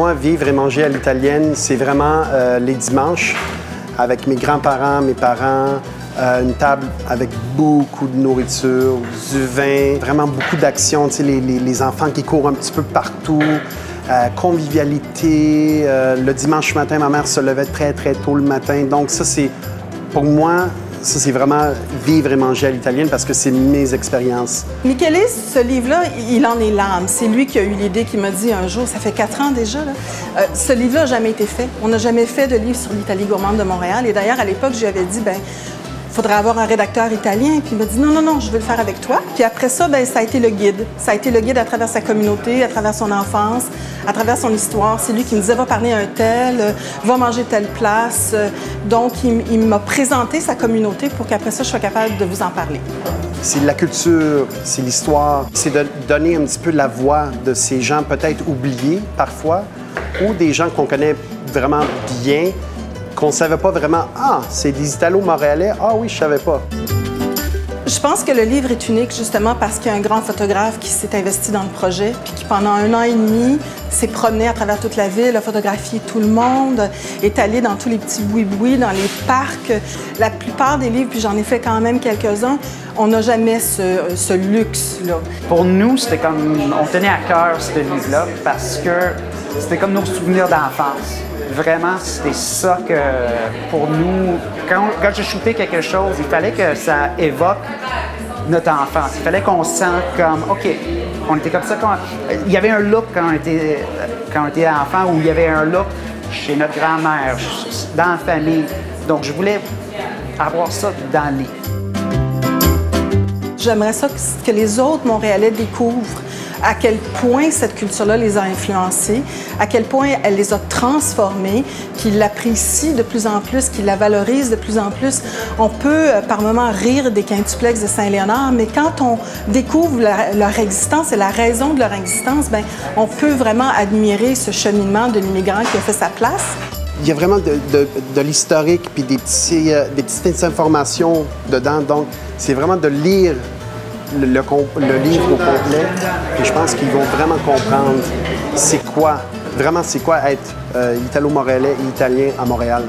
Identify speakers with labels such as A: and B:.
A: moi, vivre et manger à l'italienne, c'est vraiment les dimanches avec mes grands-parents, mes parents, une table avec beaucoup de nourriture, du vin, vraiment beaucoup d'action, tu sais, les enfants qui courent un petit peu partout, convivialité. Le dimanche matin, ma mère se levait très, très tôt le matin. Donc ça, c'est, pour moi, ça, c'est vraiment vivre et manger à l'italienne parce que c'est mes expériences.
B: Michele, ce livre-là, il en est l'âme. C'est lui qui a eu l'idée, qui m'a dit un jour, ça fait 4 ans déjà, là, ce livre-là n'a jamais été fait. On n'a jamais fait de livre sur l'Italie gourmande de Montréal. Et d'ailleurs, à l'époque, je lui avais dit, il faudrait avoir un rédacteur italien. Puis il m'a dit, non, non, non, je veux le faire avec toi. Puis après ça, ça a été le guide. Ça a été le guide à travers sa communauté, à travers son enfance, à travers son histoire. C'est lui qui me disait, va parler à un tel, va manger telle place. Donc, il m'a présenté sa communauté pour qu'après ça, je sois capable de vous en parler.
A: C'est la culture, c'est l'histoire. C'est de donner un petit peu la voix de ces gens peut-être oubliés parfois ou des gens qu'on connaît vraiment bien, qu'on ne savait pas vraiment, ah, c'est des Italo-Montréalais, ah oui, je savais pas.
B: Je pense que le livre est unique justement parce qu'il y a un grand photographe qui s'est investi dans le projet puis qui, pendant 1 an et demi, s'est promené à travers toute la ville, a photographié tout le monde, est allé dans tous les petits boui-boui, dans les parcs. La plupart des livres, puis j'en ai fait quand même quelques-uns, on n'a jamais ce luxe-là.
C: Pour nous, c'était comme, on tenait à cœur ce livre-là parce que c'était comme nos souvenirs d'enfance. Vraiment, c'était ça que, pour nous, quand je shootais quelque chose, il fallait que ça évoque notre enfance. Il fallait qu'on se sente comme, OK, on était comme ça. Il y avait un look quand on était enfant, où il y avait un look chez notre grand-mère, dans la famille. Donc, je voulais avoir ça dans le livre.
B: J'aimerais ça que les autres Montréalais découvrent à quel point cette culture-là les a influencés, à quel point elle les a transformés, qu'ils l'apprécient de plus en plus, qu'ils la valorisent de plus en plus. On peut par moments rire des quintuplex de Saint-Léonard, mais quand on découvre leur existence et la raison de leur existence, on peut vraiment admirer ce cheminement de l'immigrant qui a fait sa place.
A: Il y a vraiment de l'historique puis des petites informations dedans. Donc, c'est vraiment de lire le livre au complet. Et je pense qu'ils vont vraiment comprendre c'est quoi être italo-montréalais et italien à Montréal.